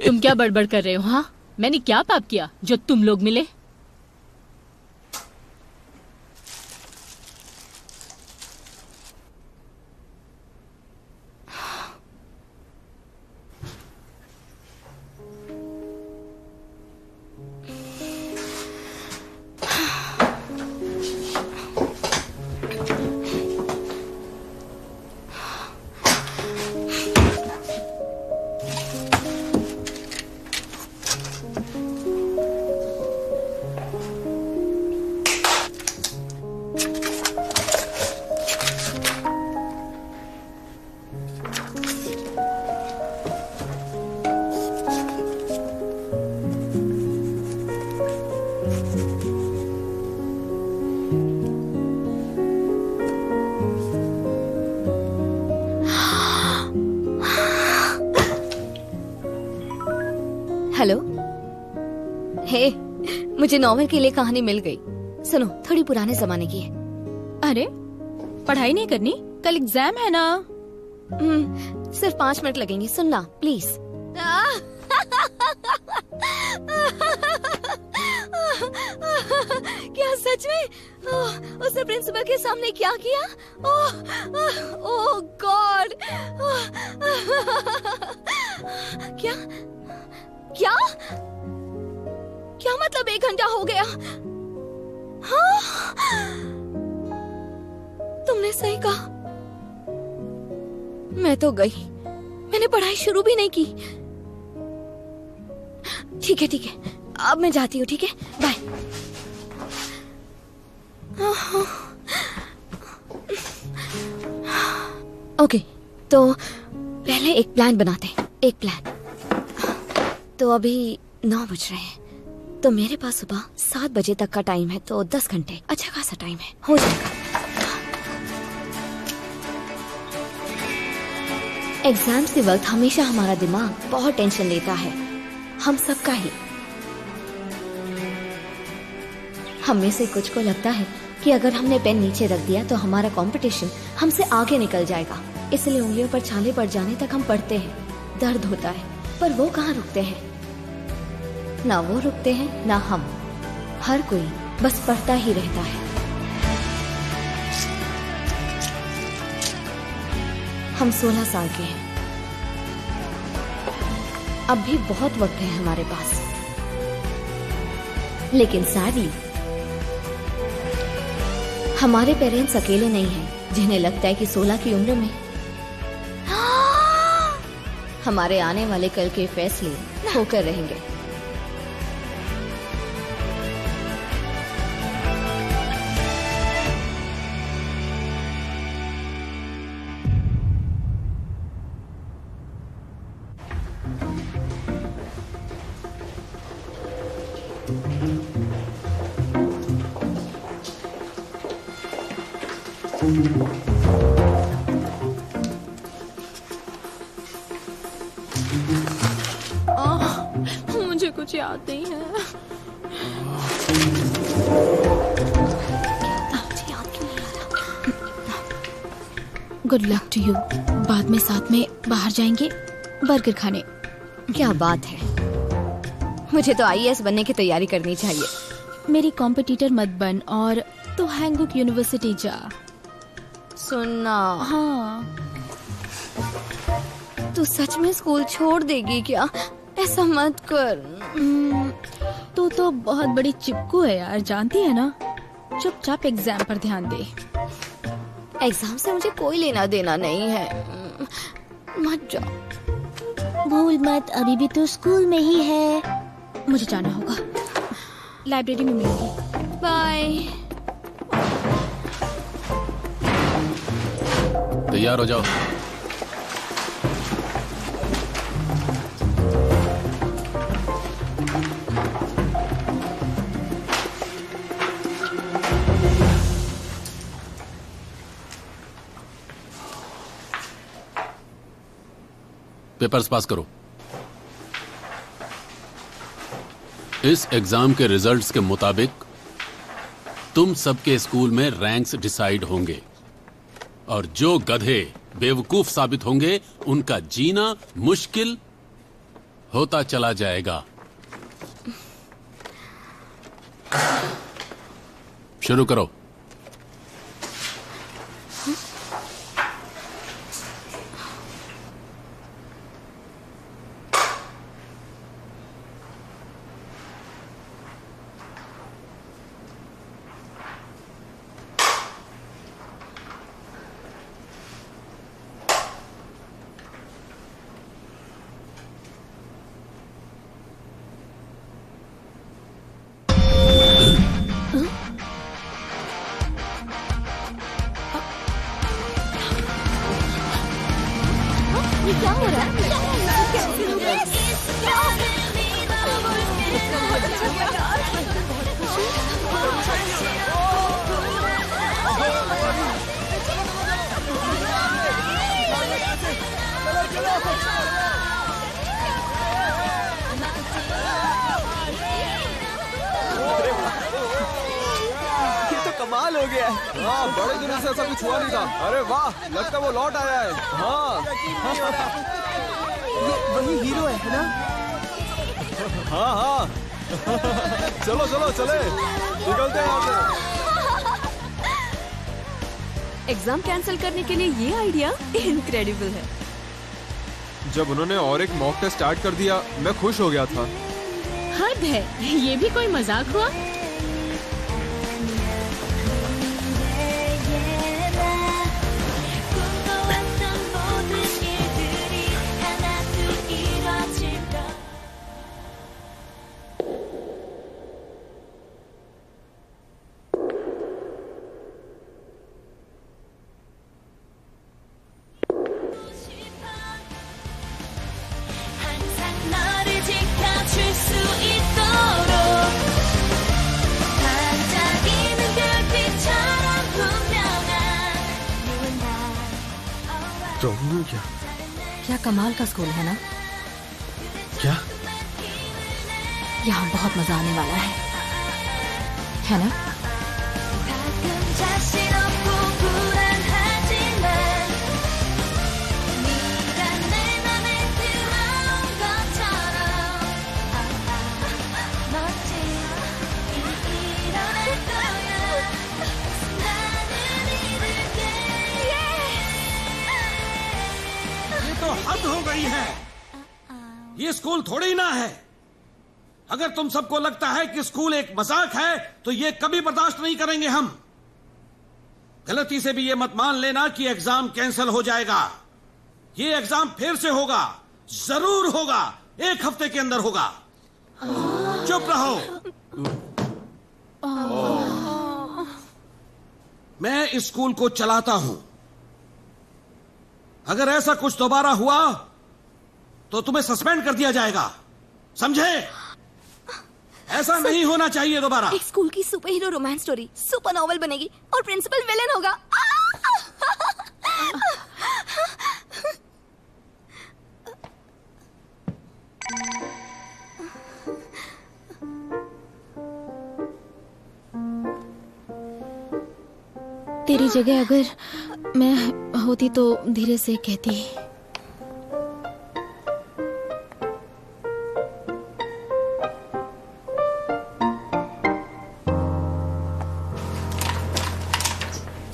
तुम क्या बड़बड़ कर रहे हो? हाँ, मैंने क्या पाप किया जो तुम लोग मिले? हेलो, हे, मुझे नॉवेल के लिए कहानी मिल गई। सुनो, थोड़ी पुराने जमाने की है। अरे, पढ़ाई नहीं करनी? कल एग्जाम है ना। सिर्फ 5 मिनट लगेंगे, सुनना प्लीज। क्या सच में? उसने प्रिंसिपल के सामने क्या किया? ओह गॉड! क्या क्या क्या मतलब 1 घंटा हो गया? हाँ? तुमने सही कहा, मैं तो गई, मैंने पढ़ाई शुरू भी नहीं की। ठीक है, अब मैं जाती हूँ। ठीक है, बाय। ओके, तो पहले एक प्लान बनाते हैं। एक प्लान। तो अभी 9 बज रहे हैं, तो मेरे पास सुबह 7 बजे तक का टाइम है, तो 10 घंटे अच्छा खासा टाइम है, हो जाएगा। एग्जाम्स के वक्त हमेशा हमारा दिमाग बहुत टेंशन लेता है, हम सबका ही। हम में से कुछ को लगता है कि अगर हमने पेन नीचे रख दिया तो हमारा कंपटीशन हमसे आगे निकल जाएगा, इसलिए उंगलियों पर छाले पड़ जाने तक हम पढ़ते हैं। दर्द होता है, पर वो कहाँ रुकते हैं? ना वो रुकते हैं ना हम। हर कोई बस पढ़ता ही रहता है। हम 16 साल के हैं, अब भी बहुत वक्त है हमारे पास, लेकिन सैडली हमारे पेरेंट्स अकेले नहीं हैं जिन्हें लगता है कि 16 की उम्र में हमारे आने वाले कल के फैसले होकर रहेंगे। मुझे कुछ याद नहीं है। Good luck to you. बाद में साथ में बाहर जाएंगे बर्गर खाने। क्या बात है, मुझे तो आईएएस बनने की तैयारी करनी चाहिए। मेरी कॉम्पिटिटर मत बन और तो हैंगुक यूनिवर्सिटी जा। सुनना, हाँ, तू सच में स्कूल छोड़ देगी क्या? ऐसा मत कर। तू तो बहुत बड़ी चिपकू है यार, जानती है ना। चुपचाप एग्जाम पर ध्यान दे। एग्जाम से मुझे कोई लेना देना नहीं है। मत जा। भूल मत, अभी भी तो स्कूल में ही है। मुझे जाना होगा, लाइब्रेरी में मिलूंगी। बाय। तैयार हो जाओ। पेपर्स पास करो। इस एग्जाम के रिजल्ट्स के मुताबिक तुम सबके स्कूल में रैंक्स डिसाइड होंगे और जो गधे बेवकूफ साबित होंगे उनका जीना मुश्किल होता चला जाएगा। शुरू करो। ये क्या हो रहा है? ये तो कमाल हो गया है। हाँ, बड़े दिनों से ऐसा कुछ हुआ नहीं था। अरे वाह, लगता वो लौट आया है। हाँ ये वही हीरो है ना? हाँ हाँ। चलो चलो चले, निकलते हैं यहाँ से। एग्जाम कैंसिल करने के लिए ये आइडिया इनक्रेडिबल है। जब उन्होंने और एक मॉक टेस्ट स्टार्ट कर दिया, मैं खुश हो गया था। हद है, ये भी कोई मजाक हुआ? क्या कमाल का स्कूल है ना? क्या? यहाँ बहुत मजा आने वाला है ना? तो हद हो गई है। ये स्कूल थोड़ी ना है। अगर तुम सबको लगता है कि स्कूल एक मजाक है तो ये कभी बर्दाश्त नहीं करेंगे हम। गलती से भी ये मत मान लेना कि एग्जाम कैंसिल हो जाएगा। ये एग्जाम फिर से होगा, जरूर होगा, 1 हफ्ते के अंदर होगा। चुप रहो। मैं इस स्कूल को चलाता हूं। अगर ऐसा कुछ दोबारा हुआ तो तुम्हें सस्पेंड कर दिया जाएगा, समझे? ऐसा नहीं होना चाहिए दोबारा। एक स्कूल की super hero romance story super novel बनेगी और प्रिंसिपल विलेन होगा। तेरी जगह अगर मैं होती तो धीरे से कहती।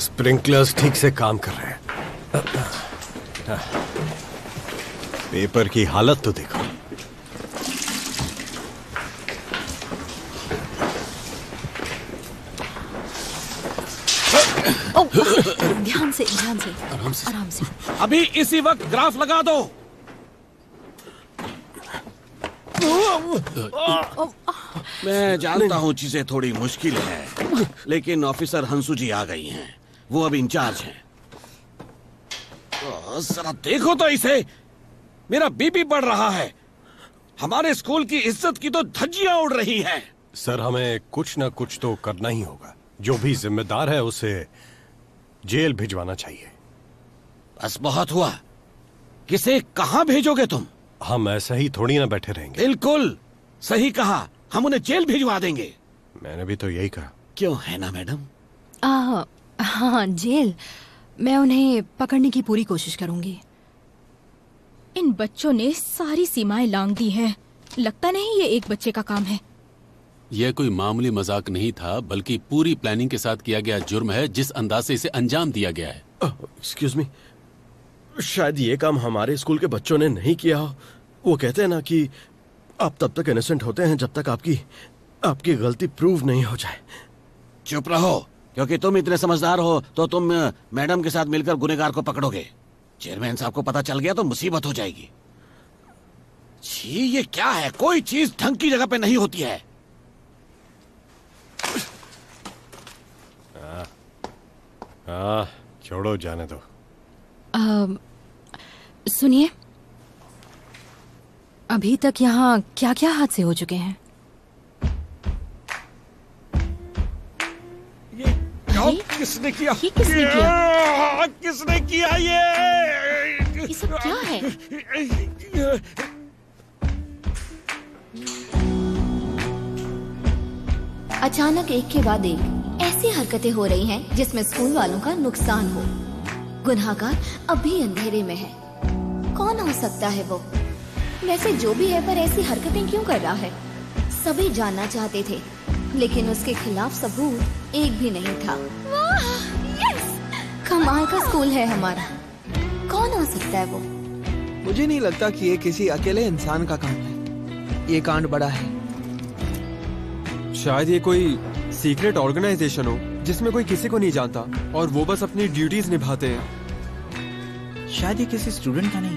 स्प्रिंकलर्स ठीक से काम कर रहे हैं। पेपर की हालत तो देखो। ध्यान से आराम से। अभी इसी वक्त ग्राफ लगा दो। मैं जानता हूँ चीजें थोड़ी मुश्किल है, लेकिन ऑफिसर हंसू जी आ गई हैं। वो अब इंचार्ज हैं। जरा देखो तो इसे, मेरा बीपी बढ़ रहा है। हमारे स्कूल की इज्जत की तो धज्जियां उड़ रही हैं। सर, हमें कुछ ना कुछ तो करना ही होगा। जो भी जिम्मेदार है उसे जेल भिजवाना चाहिए। बस बहुत हुआ। किसे कहां भेजोगे तुम? हम ऐसा ही थोड़ी ना बैठे रहेंगे। बिल्कुल सही कहा, हम उन्हें जेल भिजवा देंगे। मैंने भी तो यही कहा। क्यों है ना मैडम? हाँ, जेल। मैं उन्हें पकड़ने की पूरी कोशिश करूंगी। इन बच्चों ने सारी सीमाएं लांघ दी हैं। लगता नहीं ये एक बच्चे का काम है। यह कोई मामूली मजाक नहीं था, बल्कि पूरी प्लानिंग के साथ किया गया जुर्म है, जिस अंदाज से इसे अंजाम दिया गया है। एक्सक्यूज मी, शायद ये काम हमारे स्कूल के बच्चों ने नहीं किया हो। वो कहते हैं ना कि आप तब तक इनोसेंट होते हैं जब तक आपकी गलती प्रूव नहीं हो जाए। चुप रहो, क्योंकि तुम इतने समझदार हो तो तुम मैडम के साथ मिलकर गुनहगार को पकड़ोगे। चेयरमैन साहब को पता चल गया तो मुसीबत हो जाएगी। छी, ये क्या है? कोई चीज ढंग की जगह पे नहीं होती है। छोड़ो, जाने दो। सुनिए, अभी तक यहाँ क्या क्या हादसे हो चुके हैं? किसने किया? ये किसने किया? किसने किया ये सब क्या है? अचानक एक के बाद एक ऐसी हरकतें हो रही हैं जिसमें स्कूल वालों का नुकसान हो। गुनहगार अभी अंधेरे में है। कौन हो सकता है वो? वैसे जो भी है, पर ऐसी हरकतें क्यों कर रहा है? सभी जानना चाहते थे, लेकिन उसके खिलाफ सबूत एक भी नहीं था। यस! कमाल का स्कूल है हमारा। कौन हो सकता है वो? मुझे नहीं लगता कि ये किसी अकेले इंसान का काम है। ये कांड बड़ा है। शायद ये कोई सीक्रेट ऑर्गेनाइजेशन हो जिसमें कोई किसी को नहीं जानता और वो बस अपनी ड्यूटीज निभाते हैं। शायद ये किसी स्टूडेंट का नहीं,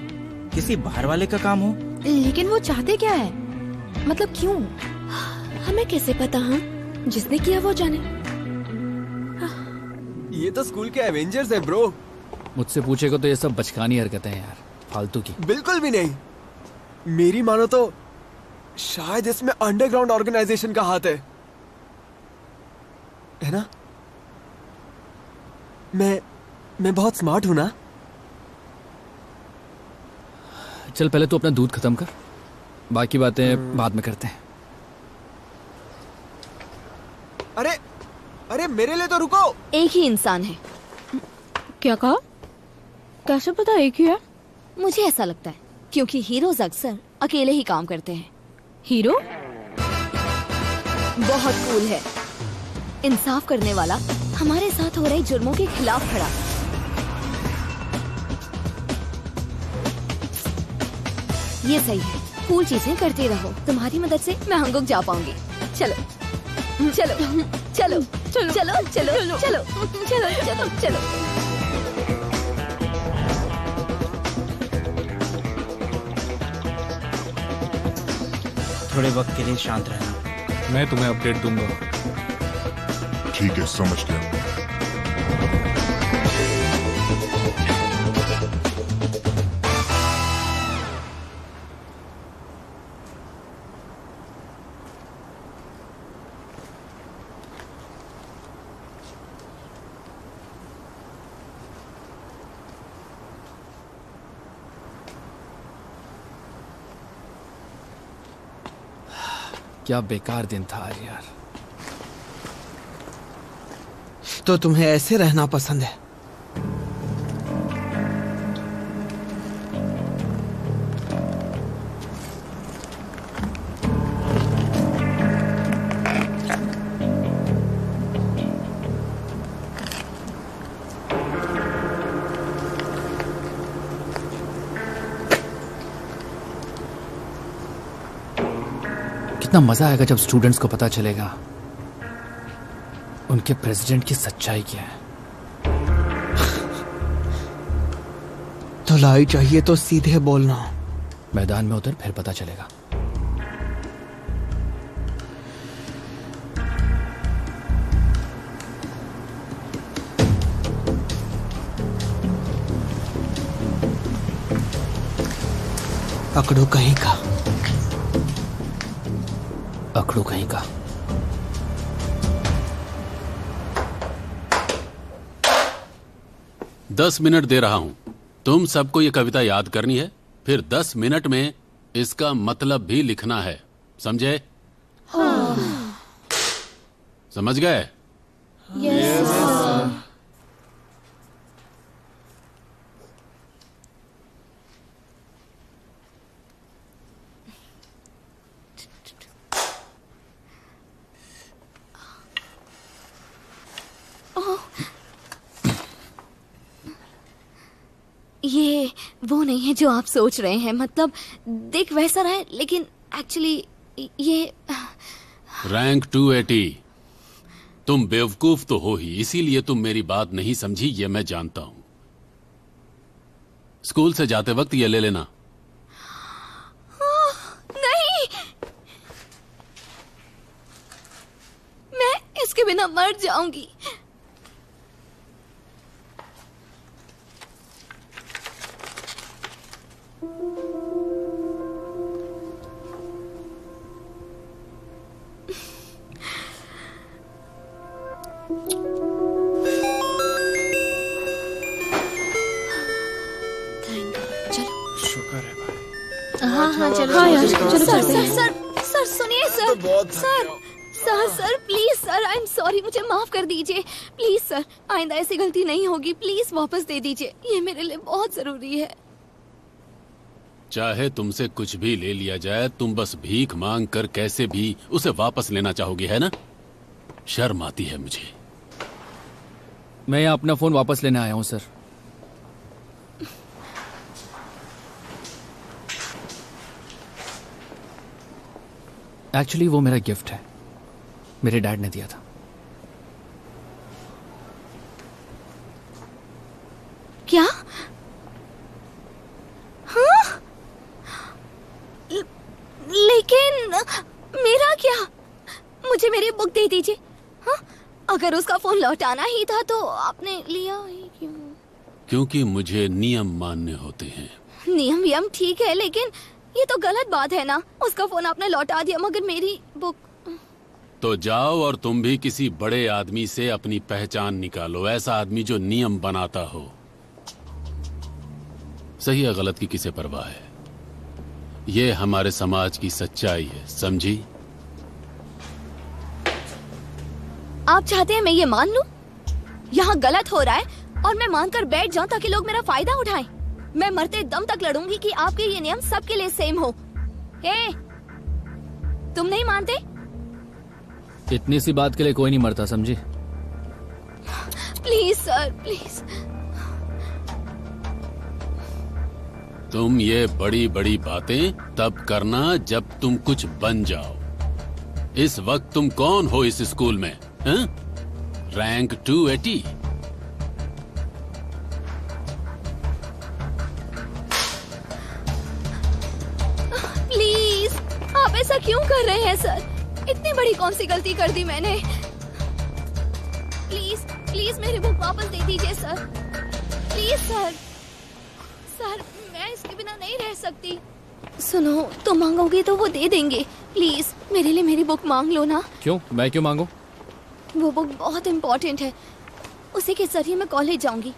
किसी बाहर वाले का काम हो। लेकिन वो चाहते क्या है? मतलब क्यों? हमें कैसे पता? हाँ, जिसने किया वो जाने। ये तो स्कूल के एवेंजर्स है ब्रो। मुझसे पूछेगा तो ये सब बचकानी हरकतें हैं यार, फालतू की। बिल्कुल भी नहीं। मेरी मानो तो शायद इसमें अंडरग्राउंड ऑर्गेनाइजेशन का हाथ है ना? मैं बहुत स्मार्ट हूं ना? चल पहले तो अपना दूध खत्म कर, बाकी बातें बाद में करते हैं। अरे मेरे लिए तो रुको। एक ही इंसान है। क्या कहा? कैसे पता एक ही है? मुझे ऐसा लगता है, क्योंकि हीरोज अक्सर अकेले ही काम करते हैं। हीरो बहुत कूल है, इंसाफ करने वाला, हमारे साथ हो रहे जुर्मों के खिलाफ खड़ा। ये सही है, कूल चीजें करते रहो। तुम्हारी मदद से मैं हांगकांग जा पाऊंगी। चलो चलो चलो चलो चलो चलो चलो चलो चलो चलो। थोड़े वक्त के लिए शांत रहना। मैं तुम्हें अपडेट दूंगा। ठीक है, समझ गया। क्या बेकार दिन था आज यार। तो तुम्हें ऐसे रहना पसंद है? कितना मजा आएगा जब स्टूडेंट्स को पता चलेगा उनके प्रेसिडेंट की सच्चाई क्या है। धुलाई चाहिए तो सीधे बोलना। मैदान में उतर, फिर पता चलेगा। अकड़ू कहीं का। अकड़ू कहीं का। दस मिनट दे रहा हूं। तुम सबको ये कविता याद करनी है, फिर 10 मिनट में इसका मतलब भी लिखना है। समझे? हाँ। समझ गए? Yes sir. ये वो नहीं है जो आप सोच रहे हैं। मतलब दिख वैसा रहा है, लेकिन एक्चुअली ये रैंक 280। तुम बेवकूफ तो हो ही, इसीलिए तुम मेरी बात नहीं समझी, ये मैं जानता हूं। स्कूल से जाते वक्त ये ले लेना। नहीं, मैं इसके बिना मर जाऊंगी। हाँ चलो। हाँ यार, चलो सर चलते सर हैं। सर सर सुनिए sir. Sir sir sir please sir, I am sorry, मुझे माफ कर दीजिए प्लीज सर। आइंदा ऐसी गलती नहीं होगी, प्लीज वापस दे दीजिए, ये मेरे लिए बहुत जरूरी है। चाहे तुमसे कुछ भी ले लिया जाए, तुम बस भीख मांग कर कैसे भी उसे वापस लेना चाहोगी, है ना? शर्म आती है मुझे। मैं यहाँ अपना फोन वापस लेने आया हूँ सर। एक्चुअली वो मेरा गिफ्ट है, मेरे डैड ने दिया था। क्या? हाँ? लेकिन मेरा क्या? मुझे मेरी बुक दे दीजिए। हाँ? अगर उसका फोन लौटाना ही था तो आपने लिया ही क्यों? क्योंकि मुझे नियम मानने होते हैं। नियम ठीक है, लेकिन ये तो गलत बात है ना। उसका फोन आपने लौटा दिया, मगर मेरी बुक। तो जाओ और तुम भी किसी बड़े आदमी से अपनी पहचान निकालो, ऐसा आदमी जो नियम बनाता हो। सही या गलत की किसे परवाह है? ये हमारे समाज की सच्चाई है, समझी? आप चाहते हैं मैं ये मान लूं? यहाँ गलत हो रहा है और मैं मानकर बैठ जाऊं ताकि लोग मेरा फायदा उठाएं। मैं मरते दम तक लड़ूंगी कि आपके ये नियम सबके लिए सेम हो। हे, तुम नहीं मानते? इतनी सी बात के लिए कोई नहीं मरता, समझी? Please sir, please. तुम ये बड़ी बड़ी बातें तब करना जब तुम कुछ बन जाओ। इस वक्त तुम कौन हो इस स्कूल में? हैं? रैंक 280। प्लीज, आप ऐसा क्यों कर रहे हैं सर? इतनी बड़ी कौन सी गलती कर दी मैंने? प्लीज प्लीज मेरी बुक वापस दे दीजिए सर। Please sir. सर मैं इसके बिना नहीं रह सकती। सुनो, तुम मांगोगे तो वो दे देंगे। प्लीज मेरे लिए मेरी बुक मांग लो ना। क्यों? मैं क्यों मांगू? वो बुक बहुत इम्पोर्टेंट है, उसी के जरिए मैं कॉलेज जाऊंगी।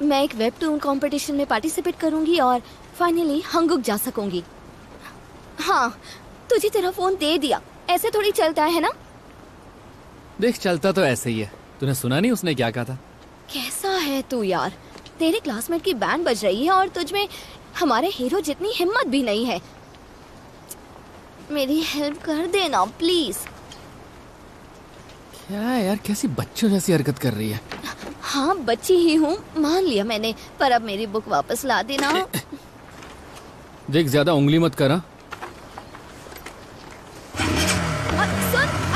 मैं एक वेबटून कंपटीशन में पार्टिसिपेट करूंगी और फाइनली हंगुक जा सकूंगी। हाँ, तुझे तेरा फोन दे दिया, ऐसे थोड़ी चलता है ना? देख, चलता तो ऐसे ही है। तूने सुना नहीं उसने क्या कहा था? कैसा है तू यार? तेरे क्लासमेट की बैंड बज रही है और तुझमें हमारे हीरो जितनी हिम्मत भी नहीं है। मेरी हेल्प कर देना प्लीज। क्या यार, कैसी बच्चों जैसी हरकत कर रही है। हाँ बच्ची ही हूँ, मान लिया मैंने, पर अब मेरी बुक वापस ला देना। देख, ज्यादा उंगली मत करा।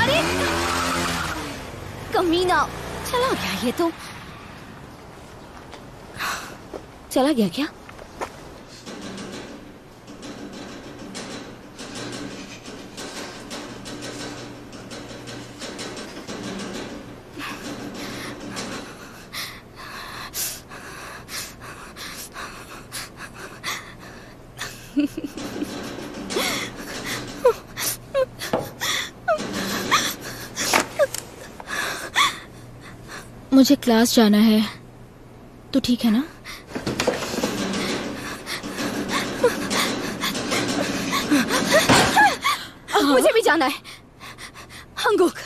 अरे कमीना, चला गया ये तो। चला गया क्या? मुझे क्लास जाना है, तो ठीक है ना? मुझे भी जाना है। हंगुक,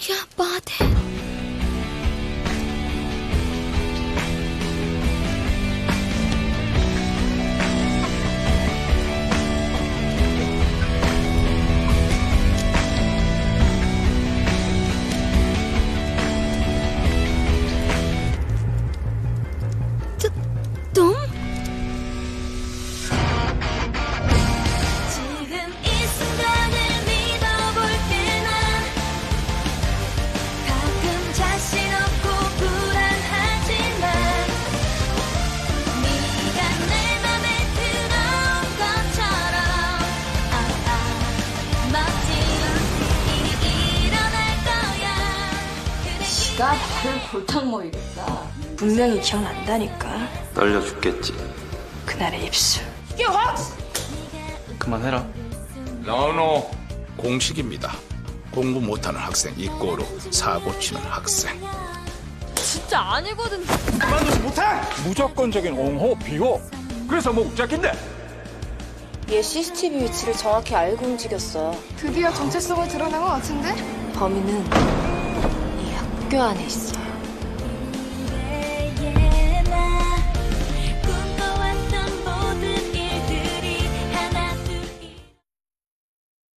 क्या बात है? तुम? 네가 나를 골탕 먹이겠다. 분명히 기억난다니까. 떨려 죽겠지. 그날의 입술. 이게 확! 그만해라. 노노, 공식입니다. 공부 못하는 학생 이꼬로 사고 치는 학생. 진짜 아니거든. 그만두지 못해! 무조건적인 옹호, 비호. 그래서 뭐 웃자긴데? 얘 CCTV 위치를 정확히 알고 움직였어. 드디어 정체성을 드러낸 것 같은데? 범인은 이 학교 안에 있어.